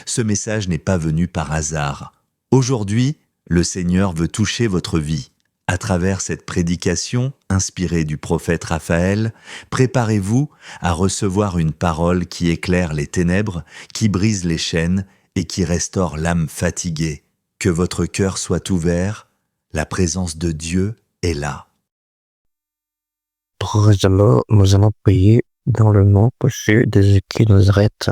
Ce message n'est pas venu par hasard. Aujourd'hui, le Seigneur veut toucher votre vie. À travers cette prédication, inspirée du prophète Raphaël, préparez-vous à recevoir une parole qui éclaire les ténèbres, qui brise les chaînes et qui restaure l'âme fatiguée. Que votre cœur soit ouvert, la présence de Dieu est là. Alors, nous allons prier dans le nom précieux de Jésus-Christ de Nazareth.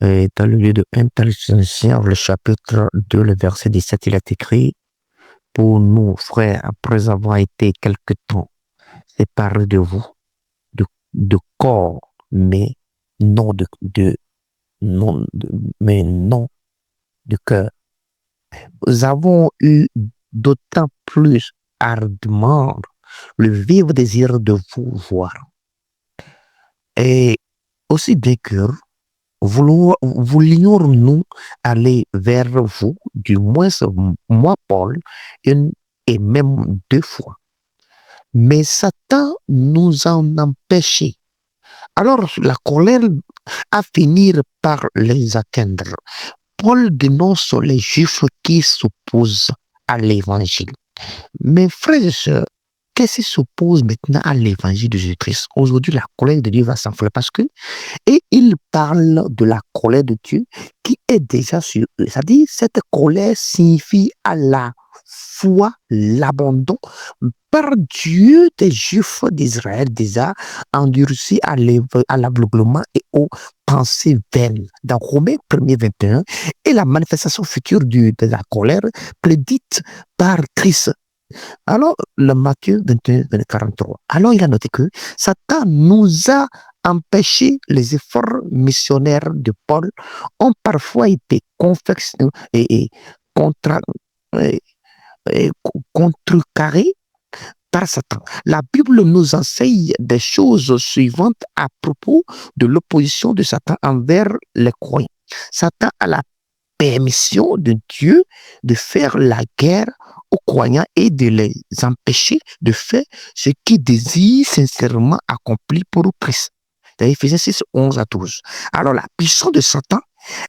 Et dans le lieu de 1 Thessaloniciens, le chapitre 2, le verset 17, il est écrit: pour nous, frères, après avoir été quelque temps séparés de vous, de corps, mais non mais non de cœur, nous avons eu d'autant plus ardemment le vif désir de vous voir. Et aussi bien que voulions-nous aller vers vous, du moins moi, Paul, une et même 2 fois. Mais Satan nous en empêchait. Alors la colère a fini par les atteindre. Paul dénonce les Juifs qui s'opposent à l'évangile. Mes frères et sœurs, qu'est-ce qui s'oppose maintenant à l'évangile de Jésus-Christ? Aujourd'hui, la colère de Dieu va s'enfler parce que, et il parle de la colère de Dieu qui est déjà sur eux. C'est-à-dire, cette colère signifie à la fois l'abandon par Dieu des Juifs d'Israël déjà endurcis à l'aveuglement et aux pensées vaines. Dans Romains 1er 21, et la manifestation future de la colère prédite par Christ. Alors, le Matthieu 21, 43. Alors, il a noté que Satan nous a empêché les efforts missionnaires de Paul ont parfois été contrecarrés par Satan. La Bible nous enseigne des choses suivantes à propos de l'opposition de Satan envers les croyants. Satan a la permission de Dieu de faire la guerre aux croyants et de les empêcher de faire ce qu'ils désirent sincèrement accomplir pour Christ. Dans Éphésiens 6, 11 à 12. Alors la puissance de Satan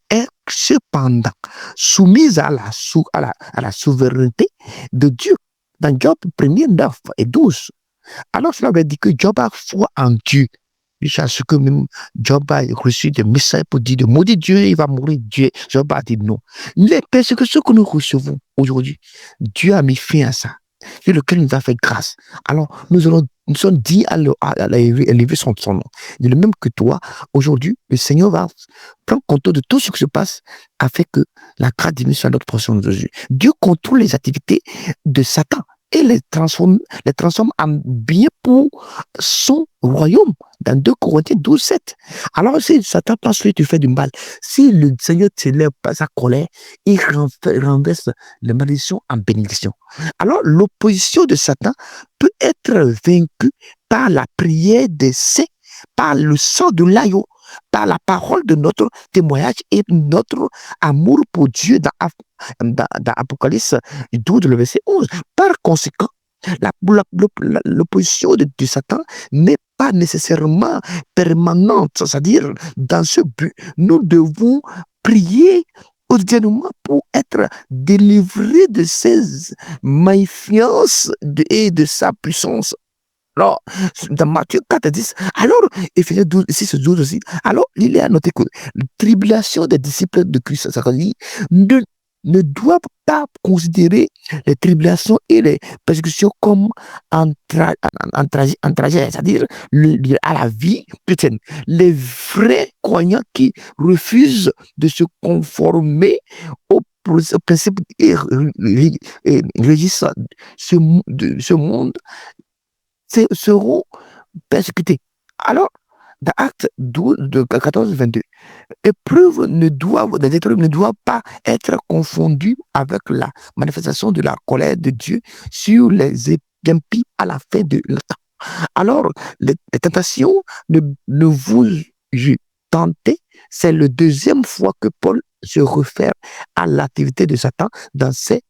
est cependant soumise à la souveraineté de Dieu. Dans Job 1er, 9 et 12. Alors cela veut dire que Job a foi en Dieu. Jusqu'à ce que même Job a reçu des messages pour dire de maudire Dieu, il va mourir. Dieu, Job a dit non. Les persécutions que nous recevons aujourd'hui, Dieu a mis fin à ça, sur lequel il nous a fait grâce. Alors, nous sommes dit à élever son nom. De même que toi, aujourd'hui, le Seigneur va prendre compte de tout ce qui se passe afin que la grâce diminue sur notre portion aujourd'hui. Dieu contrôle les activités de Satan et les transforme en bien pour son royaume. Dans 2 Corinthiens 12, 7. Alors, si Satan pense que tu fais du mal, si le Seigneur te lève pas sa colère, il renverse les malédictions en bénédiction. Alors, l'opposition de Satan peut être vaincue par la prière des saints, par le sang de l'agneau, par la parole de notre témoignage et notre amour pour Dieu dans Apocalypse 12, le verset 11. Par conséquent, l'opposition de Satan n'est pas nécessairement permanente, c'est-à-dire dans ce but, nous devons prier quotidiennement pour être délivrés de ses méfiances et de sa puissance. Alors, dans Matthieu 4, 10, alors, Éphésiens 12, 6, 12 aussi, alors, il est à noter que la tribulation des disciples de Christ, ça veut dire, ne doivent pas considérer les tribulations et les persécutions comme un trajet, c'est-à-dire à la vie chrétienne. Les vrais croyants qui refusent de se conformer aux principes et régissent ce monde seront persécutés. Alors, dans Actes 12, de 14, 22, les épreuves ne doivent pas être confondues avec la manifestation de la colère de Dieu sur les impies à la fin de le temps. Alors, les tentations ne vous tentez, c'est la 2e fois que Paul se réfère à l'activité de Satan dans cette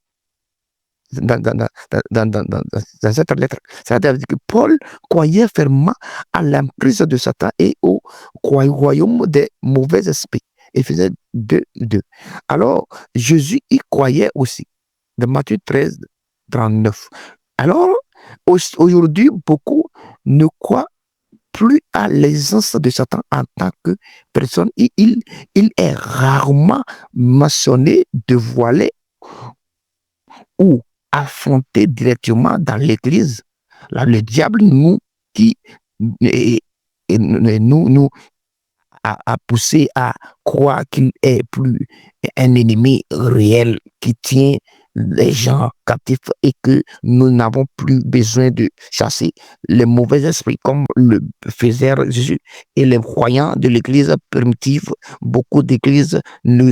lettre. C'est-à-dire que Paul croyait fermement à l'emprise de Satan et au royaume des mauvais esprits. Éphésiens 2, 2. Alors, Jésus y croyait aussi. De Matthieu 13, 39. Alors, aujourd'hui, beaucoup ne croient plus à l'aisance de Satan en tant que personne. Il est rarement mentionné, dévoilé ou affronté directement dans l'Église. Là, le diable qui, et, nous a poussé à croire qu'il est plus un ennemi réel qui tient les gens captifs et que nous n'avons plus besoin de chasser les mauvais esprits comme le faisait Jésus. Et les croyants de l'église primitive, beaucoup d'églises ne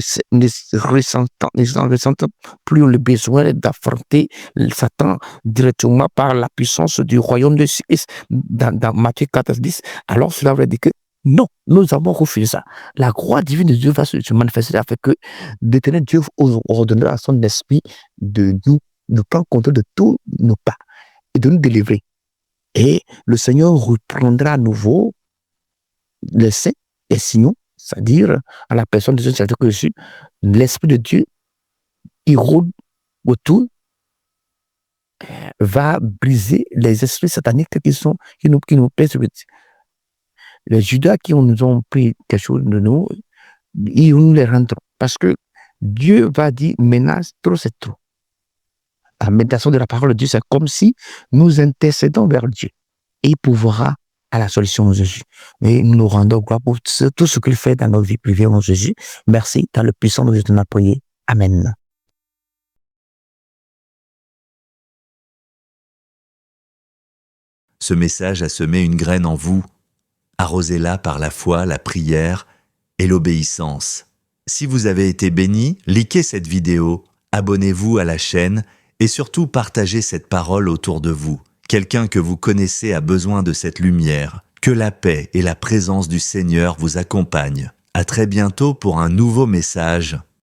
ressentent plus le besoin d'affronter Satan directement par la puissance du royaume de Christ. Dans Matthieu 14, 10, alors cela veut dire que non, nous avons refusé ça. La croix divine de Dieu va se manifester afin que l'Éternel Dieu ordonnera à son esprit de prendre contrôle de tous nos pas et de nous délivrer. Et le Seigneur reprendra à nouveau les saints, les signaux, c'est-à-dire à la personne de ce serviteur que je suis, l'Esprit de Dieu, il rôde autour, va briser les esprits sataniques qui nous pèsent. Les Judas qui nous ont pris quelque chose de nous, ils nous les rendront. Parce que Dieu va dire, menace, trop c'est trop. La méditation de la parole de Dieu, c'est comme si nous intercédons vers Dieu. Et il pourvoira à la solution de Jésus. Et nous nous rendons gloire pour tout ce qu'il fait dans nos vies privées en Jésus. Merci, dans le puissant de Jésus, nous avons prié. Amen. Ce message a semé une graine en vous. Arrosez-la par la foi, la prière et l'obéissance. Si vous avez été béni, likez cette vidéo, abonnez-vous à la chaîne et surtout partagez cette parole autour de vous. Quelqu'un que vous connaissez a besoin de cette lumière. Que la paix et la présence du Seigneur vous accompagnent. À très bientôt pour un nouveau message.